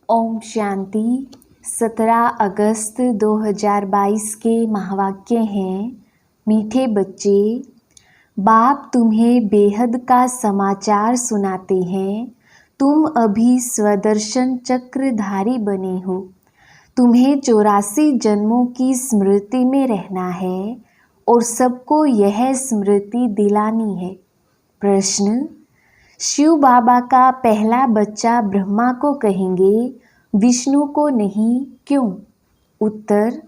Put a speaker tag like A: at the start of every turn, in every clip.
A: ओम शांति। 17 अगस्त 2022 के महावाक्य हैं। मीठे बच्चे, बाप तुम्हें बेहद का समाचार सुनाते हैं। तुम अभी स्वदर्शन चक्रधारी बने हो। तुम्हें 84 जन्मों की स्मृति में रहना है और सबको यह स्मृति दिलानी है। प्रश्न: शिव बाबा का पहला बच्चा ब्रह्मा को कहेंगे, विष्णु को नहीं, क्यों? उत्तर: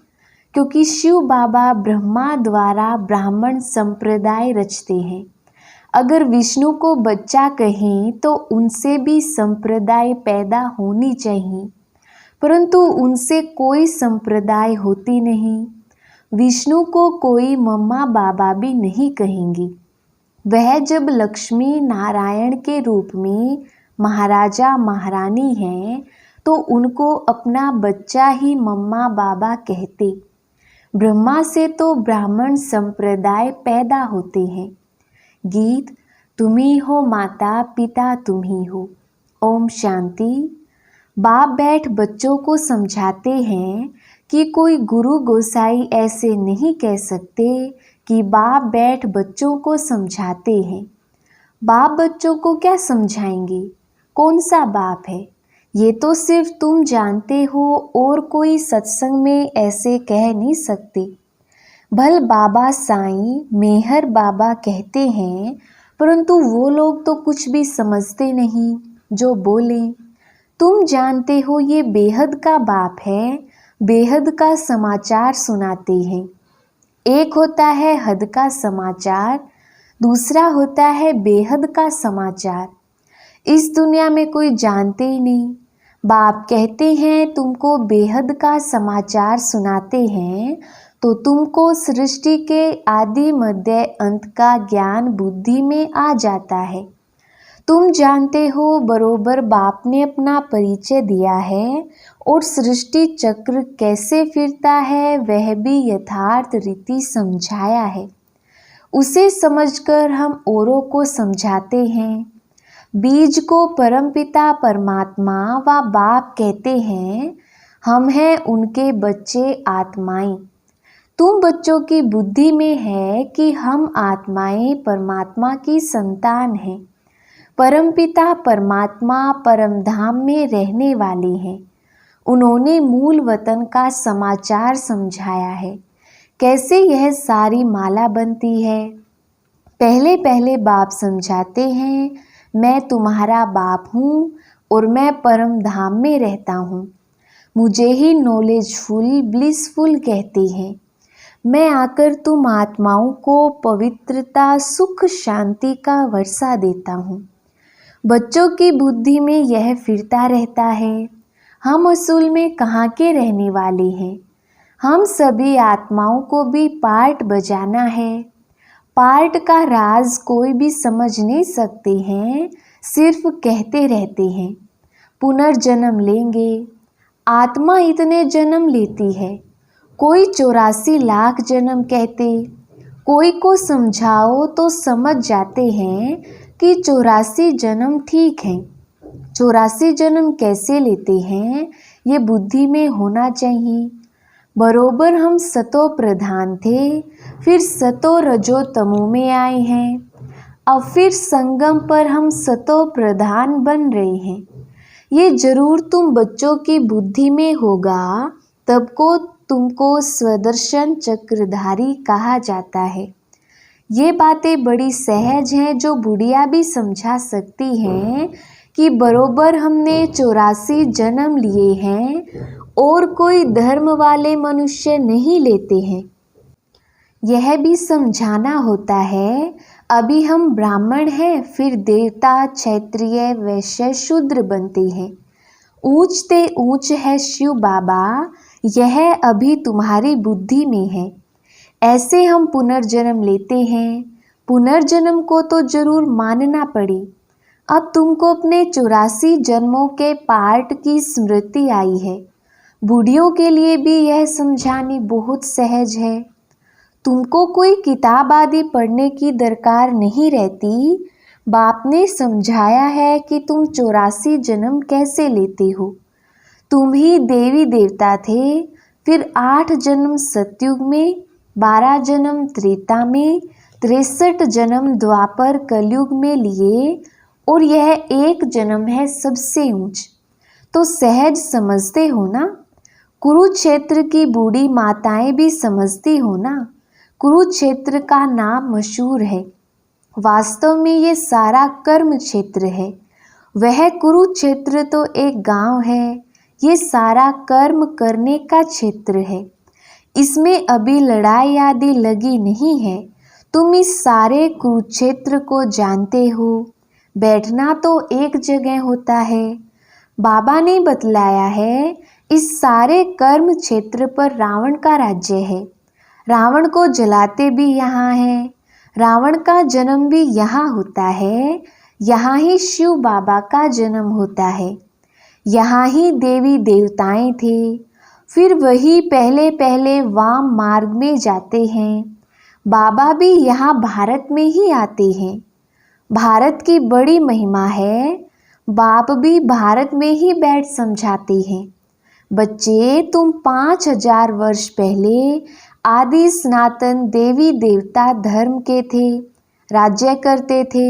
A: क्योंकि शिव बाबा ब्रह्मा द्वारा ब्राह्मण संप्रदाय रचते हैं। अगर विष्णु को बच्चा कहें तो उनसे भी संप्रदाय पैदा होनी चाहिए, परंतु उनसे कोई संप्रदाय होती नहीं। विष्णु को कोई मम्मा बाबा भी नहीं कहेंगे। वह जब लक्ष्मी नारायण के रूप में महाराजा महारानी हैं तो उनको अपना बच्चा ही मम्मा बाबा कहते। ब्रह्मा से तो ब्राह्मण संप्रदाय पैदा होते हैं। गीत: तुम्ही हो माता पिता तुम्ही हो। ओम शांति। बाप बैठ बच्चों को समझाते हैं कि कोई गुरु गोसाई ऐसे नहीं कह सकते कि बाप बैठ बच्चों को समझाते हैं। बाप बच्चों को क्या समझाएंगे? कौन सा बाप है? ये तो सिर्फ तुम जानते हो और कोई सत्संग में ऐसे कह नहीं सकते। भल बाबा साईं मेहर बाबा कहते हैं, परंतु वो लोग तो कुछ भी समझते नहीं जो बोले। तुम जानते हो ये बेहद का बाप है, बेहद का समाचार सुनाते हैं। एक होता है हद का समाचार, दूसरा होता है बेहद का समाचार। इस दुनिया में कोई जानते ही नहीं। बाप कहते हैं तुमको बेहद का समाचार सुनाते हैं तो तुमको सृष्टि के आदि मध्य अंत का ज्ञान बुद्धि में आ जाता है। तुम जानते हो बरोबर बाप ने अपना परिचय दिया है और सृष्टि चक्र कैसे फिरता है वह भी यथार्थ रीति समझाया है। उसे समझकर हम औरों को समझाते हैं। बीज को परमपिता परमात्मा व बाप कहते हैं। हम हैं उनके बच्चे आत्माएं। तुम बच्चों की बुद्धि में है कि हम आत्माएं परमात्मा की संतान हैं। परमपिता परमात्मा परम धाम में रहने वाले हैं। उन्होंने मूल वतन का समाचार समझाया है, कैसे यह सारी माला बनती है। पहले पहले बाप समझाते हैं, मैं तुम्हारा बाप हूँ और मैं परम धाम में रहता हूँ। मुझे ही नॉलेजफुल ब्लिसफुल कहते हैं। मैं आकर तुम आत्माओं को पवित्रता सुख शांति का वर्षा देता हूँ। बच्चों की बुद्धि में यह फिरता रहता है, हम असूल में कहाँ के रहने वाले हैं। हम सभी आत्माओं को भी पार्ट बजाना है। पार्ट का राज कोई भी समझ नहीं सकते हैं, सिर्फ कहते रहते हैं पुनर्जन्म लेंगे। आत्मा इतने जन्म लेती है, कोई 84 लाख जन्म कहते। कोई को समझाओ तो समझ जाते हैं कि 84 जन्म ठीक है। 84 जन्म कैसे लेते हैं ये बुद्धि में होना चाहिए। बरोबर हम सतो प्रधान थे, फिर सतो रजो तमो में आए हैं। अब फिर संगम पर हम सतो प्रधान बन रहे हैं। ये जरूर तुम बच्चों की बुद्धि में होगा, तब को तुमको स्वदर्शन चक्रधारी कहा जाता है। ये बातें बड़ी सहज हैं जो बुढ़िया भी समझा सकती हैं कि बरोबर हमने 84 जन्म लिए हैं और कोई धर्म वाले मनुष्य नहीं लेते हैं। यह भी समझाना होता है, अभी हम ब्राह्मण हैं, फिर देवता क्षत्रिय वैश्य शूद्र बनते हैं। ऊंच ते ऊंच है शिव बाबा, यह अभी तुम्हारी बुद्धि में है। ऐसे हम पुनर्जन्म लेते हैं। पुनर्जन्म को तो जरूर मानना पड़े। अब तुमको अपने 84 जन्मों के पार्ट की स्मृति आई है। बूढ़ियों के लिए भी यह समझानी बहुत सहज है। तुमको कोई किताब आदि पढ़ने की दरकार नहीं रहती। बाप ने समझाया है कि तुम 84 जन्म कैसे लेते हो। तुम ही देवी देवता थे। फिर 8 जन्म सतयुग में, 12 जन्म त्रेता में, 63 जन्म द्वापर कलयुग में लिए, और यह एक जन्म है सबसे ऊंच। तो सहज समझते हो ना? कुरुक्षेत्र की बूढ़ी माताएं भी समझती हो ना? कुरुक्षेत्र का नाम मशहूर है। वास्तव में ये सारा कर्म क्षेत्र है। वह कुरुक्षेत्र तो एक गांव है, ये सारा कर्म करने का क्षेत्र है। इसमें अभी लड़ाई आदि लगी नहीं है। तुम इस सारे कुरुक्षेत्र को जानते हो। बैठना तो एक जगह होता है। बाबा ने बतलाया है, इस सारे कर्म क्षेत्र पर रावण का राज्य है। रावण को जलाते भी यहाँ है। रावण का जन्म भी यहाँ होता है। यहाँ ही शिव बाबा का जन्म होता है। यहाँ ही देवी देवताएं थे। फिर वही पहले पहले वाम मार्ग में जाते हैं। बाबा भी यहाँ भारत में ही आते हैं। भारत की बड़ी महिमा है। बाप भी भारत में ही बैठ समझाते हैं। बच्चे, तुम 5000 वर्ष पहले आदि सनातन देवी देवता धर्म के थे, राज्य करते थे।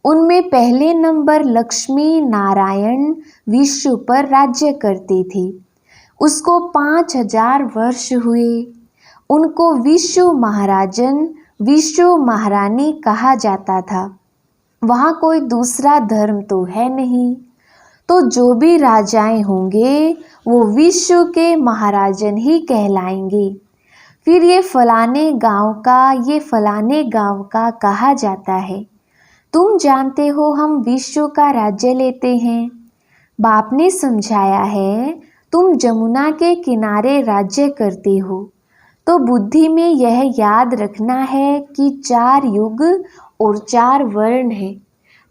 A: उनमें पहले नंबर लक्ष्मी नारायण विश्व पर राज्य करते थे। उसको 5000 वर्ष हुए। उनको विश्व महाराजन, विश्व महारानी कहा जाता था। वहाँ कोई दूसरा धर्म तो है नहीं। तो जो भी राजाएं होंगे वो विश्व के महाराजन ही कहलाएंगे। फिर ये फलाने गांव का, ये फलाने गांव का कहा जाता है। तुम जानते हो हम विश्व का राज्य लेते हैं। बाप ने समझाया है, तुम जमुना के किनारे राज्य करते हो। तो बुद्धि में यह याद रखना है कि 4 युग और 4 वर्ण है।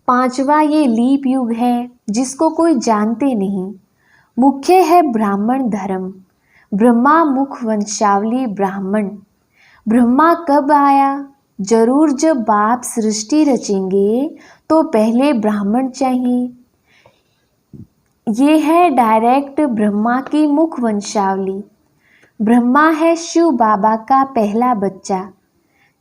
A: 5वां ये लीप युग है जिसको कोई जानते नहीं। मुख्य है ब्राह्मण धर्म। ब्रह्मा मुख वंशावली ब्राह्मण। ब्रह्मा कब आया? जरूर जब बाप सृष्टि रचेंगे तो पहले ब्राह्मण चाहिए। ये है डायरेक्ट ब्रह्मा की मुख वंशावली। ब्रह्मा है शिव बाबा का पहला बच्चा।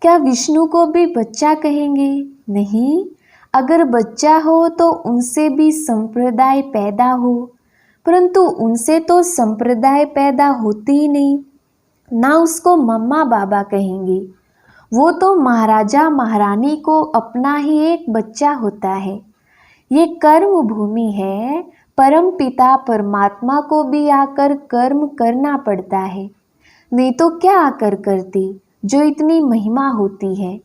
A: क्या विष्णु को भी बच्चा कहेंगे? नहीं। अगर बच्चा हो तो उनसे भी संप्रदाय पैदा हो, परंतु उनसे तो संप्रदाय पैदा होती ही नहीं। ना उसको मम्मा बाबा कहेंगे। वो तो महाराजा महारानी को अपना ही एक बच्चा होता है। ये कर्म भूमि है। परम पिता परमात्मा को भी आकर कर्म करना पड़ता है। नहीं तो क्या आकर करती जो इतनी महिमा होती है।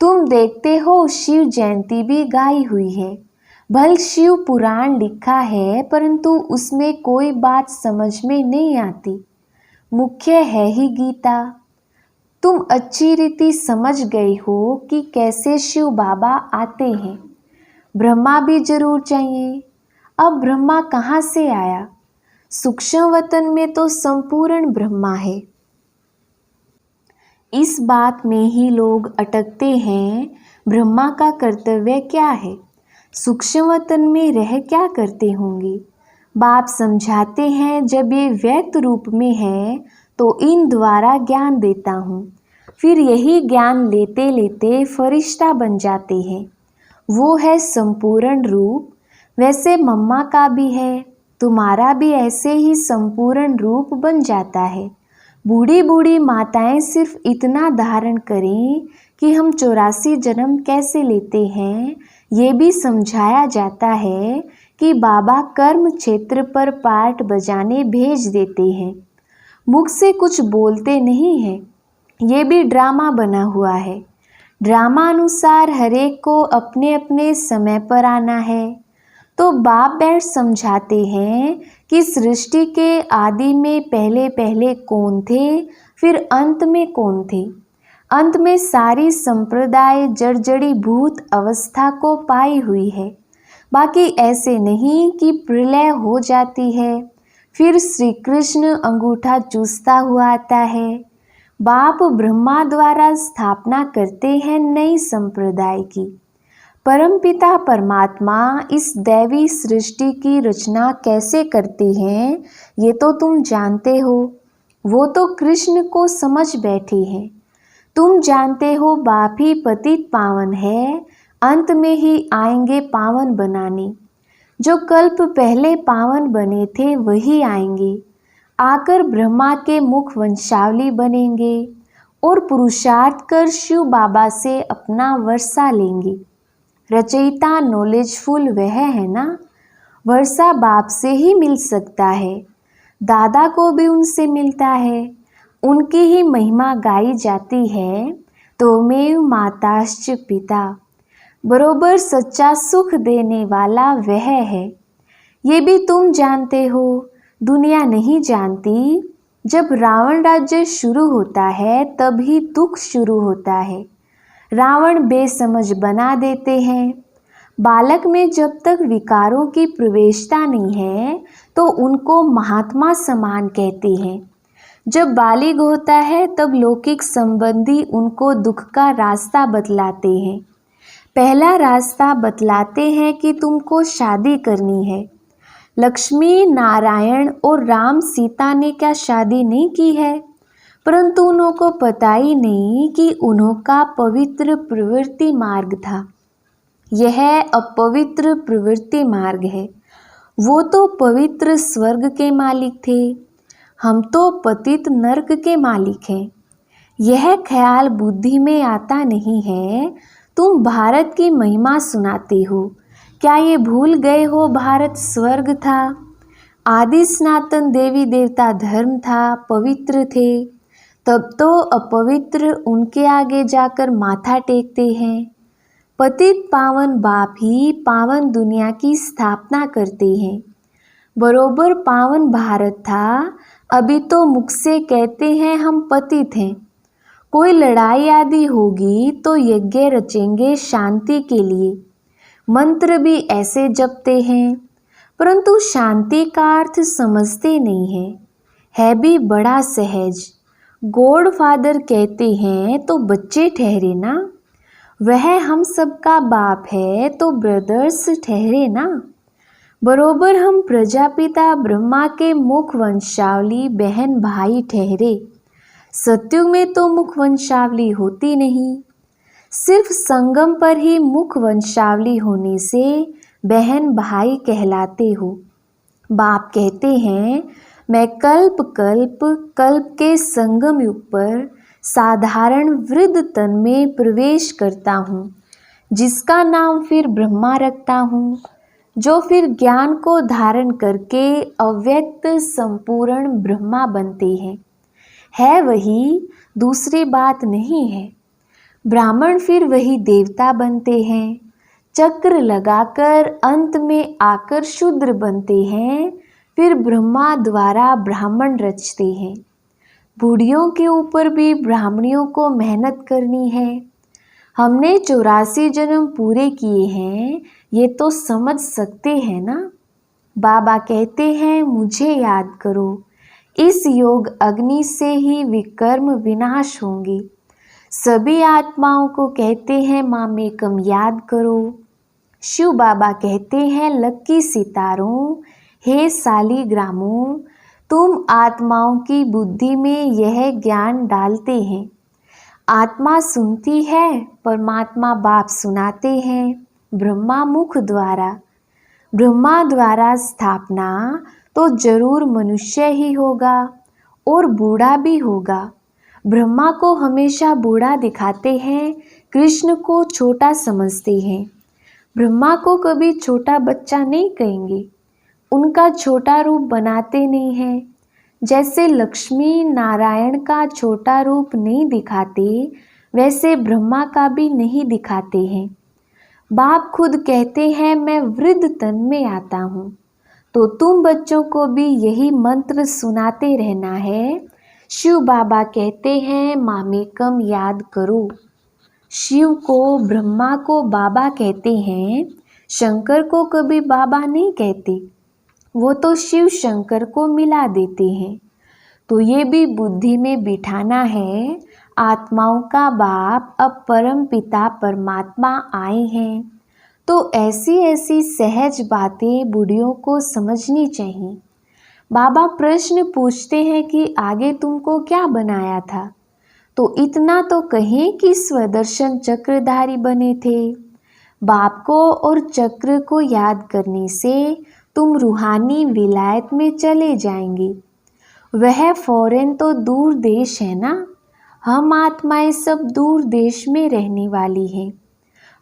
A: तुम देखते हो शिव जयंती भी गाई हुई है। भल शिव पुराण लिखा है, परंतु उसमें कोई बात समझ में नहीं आती। मुख्य है ही गीता। तुम अच्छी रीति समझ गए हो कि कैसे शिव बाबा आते हैं। ब्रह्मा भी जरूर चाहिए। अब ब्रह्मा कहाँ से आया? सूक्ष्म वतन में तो संपूर्ण ब्रह्मा है। इस बात में ही लोग अटकते हैं। ब्रह्मा का कर्तव्य क्या है? सूक्ष्म वतन में रह क्या करते होंगे? बाप समझाते हैं, जब ये व्यक्त रूप में है तो इन द्वारा ज्ञान देता हूँ। फिर यही ज्ञान लेते लेते फरिश्ता बन जाते हैं। वो है संपूर्ण रूप। वैसे मम्मा का भी है, तुम्हारा भी ऐसे ही संपूर्ण रूप बन जाता है। बूढ़ी बूढ़ी माताएं सिर्फ इतना धारण करें कि हम 84 जन्म कैसे लेते हैं। ये भी समझाया जाता है कि बाबा कर्म क्षेत्र पर पाठ बजाने भेज देते हैं। मुख से कुछ बोलते नहीं हैं। ये भी ड्रामा बना हुआ है। ड्रामा अनुसार हरेक को अपने अपने समय पर आना है। तो बाप बैठ समझाते हैं कि सृष्टि के आदि में पहले पहले कौन थे, फिर अंत में कौन थे। अंत में सारी संप्रदाय जड़जड़ी भूत अवस्था को पाई हुई है। बाकी ऐसे नहीं कि प्रलय हो जाती है, फिर श्री कृष्ण अंगूठा चूसता हुआ आता है। बाप ब्रह्मा द्वारा स्थापना करते हैं नई संप्रदाय की। परमपिता परमात्मा इस दैवी सृष्टि की रचना कैसे करते हैं ये तो तुम जानते हो। वो तो कृष्ण को समझ बैठे हैं। तुम जानते हो बाप ही पतित पावन है, अंत में ही आएंगे पावन बनाने। जो कल्प पहले पावन बने थे वही आएंगे, आकर ब्रह्मा के मुख वंशावली बनेंगे और पुरुषार्थ कर शिव बाबा से अपना वर्षा लेंगे। रचयिता नॉलेजफुल वह है ना, वर्षा बाप से ही मिल सकता है, दादा को भी उनसे मिलता है, उनकी ही महिमा गाई जाती है। त्वमेव माताश्च पिता, बरोबर सच्चा सुख देने वाला वह है। ये भी तुम जानते हो, दुनिया नहीं जानती। जब रावण राज्य शुरू होता है तभी दुख शुरू होता है। रावण बेसमझ बना देते हैं। बालक में जब तक विकारों की प्रवेशता नहीं है तो उनको महात्मा समान कहते हैं। जब बालिग होता है तब लौकिक संबंधी उनको दुख का रास्ता बतलाते हैं। पहला रास्ता बतलाते हैं कि तुमको शादी करनी है। लक्ष्मी नारायण और राम सीता ने क्या शादी नहीं की है, परंतु उन्हों को पता ही नहीं कि उन्हों का पवित्र प्रवृत्ति मार्ग था। यह अपवित्र प्रवृत्ति मार्ग है। वो तो पवित्र स्वर्ग के मालिक थे, हम तो पतित नरक के मालिक हैं। यह ख्याल बुद्धि में आता नहीं है। तुम भारत की महिमा सुनाते हो, क्या ये भूल गए हो भारत स्वर्ग था, आदि सनातन देवी देवता धर्म था, पवित्र थे। तब तो अपवित्र उनके आगे जाकर माथा टेकते हैं। पतित पावन बाप ही पावन दुनिया की स्थापना करते हैं। बरोबर पावन भारत था, अभी तो मुख से कहते हैं हम पतित हैं। कोई लड़ाई आदि होगी तो यज्ञ रचेंगे शांति के लिए, मंत्र भी ऐसे जपते हैं, परंतु शांति का अर्थ समझते नहीं है भी बड़ा सहज। गॉड फादर कहते हैं तो बच्चे ठहरे ना, वह हम सबका बाप है तो ब्रदर्स ठहरे ना। बरोबर हम प्रजापिता ब्रह्मा के मुख वंशावली बहन भाई ठहरे। सत्युग में तो मुख वंशावली होती नहीं, सिर्फ संगम पर ही मुख वंशावली होने से बहन भाई कहलाते हो। बाप कहते हैं मैं कल्प कल्प कल्प के संगम युग पर साधारण वृद्ध तन में प्रवेश करता हूँ, जिसका नाम फिर ब्रह्मा रखता हूँ, जो फिर ज्ञान को धारण करके अव्यक्त संपूर्ण ब्रह्मा बनते हैं। है वही, दूसरी बात नहीं है। ब्राह्मण फिर वही देवता बनते हैं, चक्र लगाकर अंत में आकर शूद्र बनते हैं, फिर ब्रह्मा द्वारा ब्राह्मण रचते हैं। बूढ़ियों के ऊपर भी ब्राह्मणियों को मेहनत करनी है। हमने 84 जन्म पूरे किए हैं, ये तो समझ सकते हैं ना। बाबा कहते हैं मुझे याद करो, इस योग अग्नि से ही विकर्म विनाश होंगे। सभी आत्माओं को कहते हैं मामेकम याद करो। शिव बाबा कहते हैं लक्की सितारों, हे सालीग्रामों, तुम आत्माओं की बुद्धि में यह ज्ञान डालते हैं। आत्मा सुनती है, परमात्मा बाप सुनाते हैं ब्रह्मा मुख द्वारा। ब्रह्मा द्वारा स्थापना तो जरूर मनुष्य ही होगा और बूढ़ा भी होगा। ब्रह्मा को हमेशा बूढ़ा दिखाते हैं, कृष्ण को छोटा समझते हैं। ब्रह्मा को कभी छोटा बच्चा नहीं कहेंगे, उनका छोटा रूप बनाते नहीं हैं। जैसे लक्ष्मी नारायण का छोटा रूप नहीं दिखाते, वैसे ब्रह्मा का भी नहीं दिखाते हैं। बाप खुद कहते हैं मैं वृद्ध तन में आता हूँ, तो तुम बच्चों को भी यही मंत्र सुनाते रहना है। शिव बाबा कहते हैं मामेकम याद करो। शिव को ब्रह्मा को बाबा कहते हैं, शंकर को कभी बाबा नहीं कहते, वो तो शिव शंकर को मिला देते हैं। तो ये भी बुद्धि में बिठाना है, आत्माओं का बाप अब परम पिता परमात्मा आए हैं। तो ऐसी ऐसी सहज बातें बूढ़ियों को समझनी चाहिए। बाबा प्रश्न पूछते हैं कि आगे तुमको क्या बनाया था, तो इतना तो कहें कि स्वदर्शन चक्रधारी बने थे। बाप को और चक्र को याद करने से तुम रूहानी विलायत में चले जाएंगे। वह फौरन तो दूर देश है ना। हम आत्माएं सब दूर देश में रहने वाली हैं।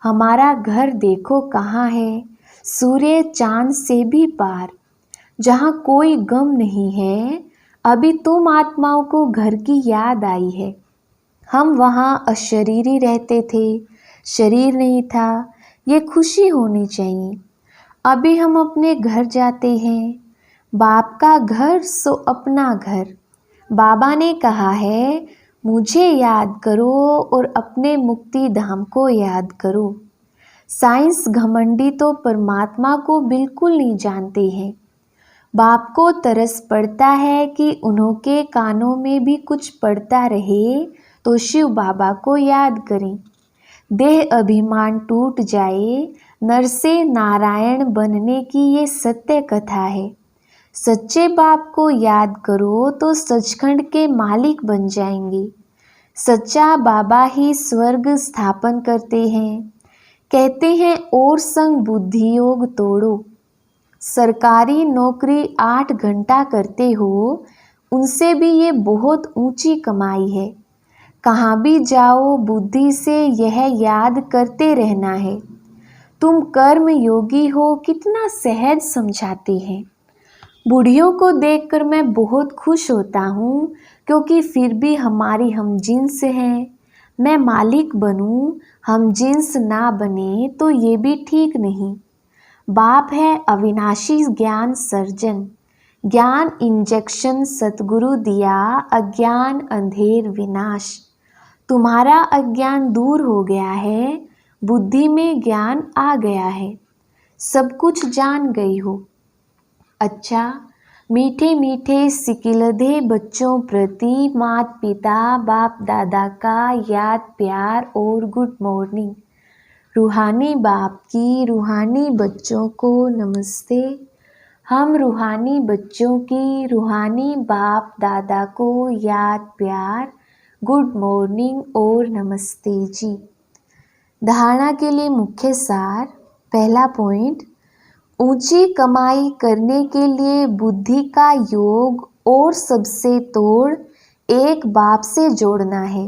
A: हमारा घर देखो कहाँ है, सूर्य चांद से भी पार, जहाँ कोई गम नहीं है। अभी तुम आत्माओं को घर की याद आई है। हम वहाँ अशरीरी रहते थे, शरीर नहीं था। ये खुशी होनी चाहिए। अभी हम अपने घर जाते हैं। बाप का घर सो अपना घर। बाबा ने कहा है, मुझे याद करो और अपने मुक्ति धाम को याद करो। साइंस घमंडी तो परमात्मा को बिल्कुल नहीं जानते हैं। बाप को तरस पड़ता है कि उन्होंने कानों में भी कुछ पड़ता रहे तो शिव बाबा को याद करें। देह अभिमान टूट जाए, नर से नारायण बनने की ये सत्य कथा है। सच्चे बाप को याद करो तो सचखंड के मालिक बन जाएंगे। सच्चा बाबा ही स्वर्ग स्थापन करते हैं। कहते हैं और संग बुद्धि योग तोड़ो। सरकारी नौकरी 8 घंटा करते हो, उनसे भी ये बहुत ऊंची कमाई है। कहाँ भी जाओ बुद्धि से यह याद करते रहना है, तुम कर्म योगी हो। कितना सहज समझाते हैं। बूढ़ियों को देखकर मैं बहुत खुश होता हूँ, क्योंकि फिर भी हमारी हम जिन्स हैं। मैं मालिक बनूँ, हम जिन्स ना बने तो ये भी ठीक नहीं। बाप है अविनाशी ज्ञान सर्जन। ज्ञान इंजेक्शन सतगुरु दिया, अज्ञान अंधेर विनाश। तुम्हारा अज्ञान दूर हो गया है, बुद्धि में ज्ञान आ गया है, सब कुछ जान गई हो। अच्छा, मीठे मीठे सिकिलधे बच्चों प्रति माता पिता बाप दादा का याद प्यार और गुड मॉर्निंग। रूहानी बाप की रूहानी बच्चों को नमस्ते। हम रूहानी बच्चों की रूहानी बाप दादा को याद प्यार, गुड मॉर्निंग और नमस्ते जी। धारणा के लिए मुख्य सार। पहला पॉइंट, ऊंची कमाई करने के लिए बुद्धि का योग और सबसे तोड़ एक बाप से जोड़ना है।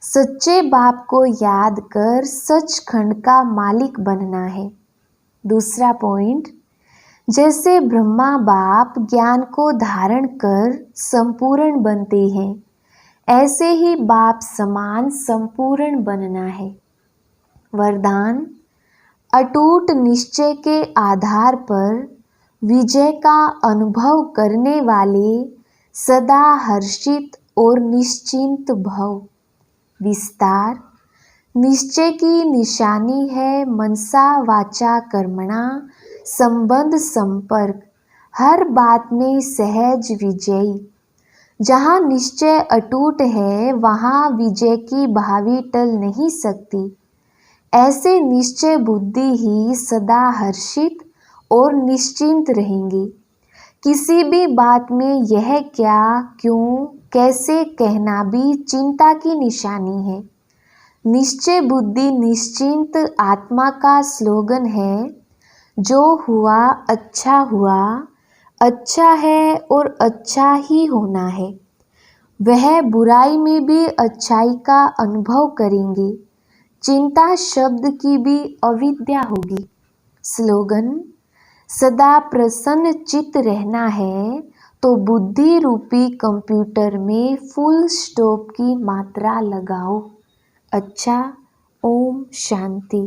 A: सच्चे बाप को याद कर सचखंड का मालिक बनना है। दूसरा पॉइंट, जैसे ब्रह्मा बाप ज्ञान को धारण कर संपूर्ण बनते हैं, ऐसे ही बाप समान संपूर्ण बनना है। वरदान, अटूट निश्चय के आधार पर विजय का अनुभव करने वाले सदा हर्षित और निश्चिंत भव। विस्तार, निश्चय की निशानी है मनसा वाचा कर्मणा संबंध संपर्क, हर बात में सहज विजयी। जहाँ निश्चय अटूट है वहाँ विजय की भावी टल नहीं सकती। ऐसे निश्चय बुद्धि ही सदा हर्षित और निश्चिंत रहेंगी। किसी भी बात में यह क्या, क्यों, कैसे कहना भी चिंता की निशानी है। निश्चय बुद्धि निश्चिंत आत्मा का स्लोगन है। जो हुआ, अच्छा है और अच्छा ही होना है। वह बुराई में भी अच्छाई का अनुभव करेंगे। चिंता शब्द की भी अविद्या होगी। स्लोगन, सदा प्रसन्न चित्त रहना है तो बुद्धि रूपी कंप्यूटर में फुल स्टॉप की मात्रा लगाओ। अच्छा, ओम शांति।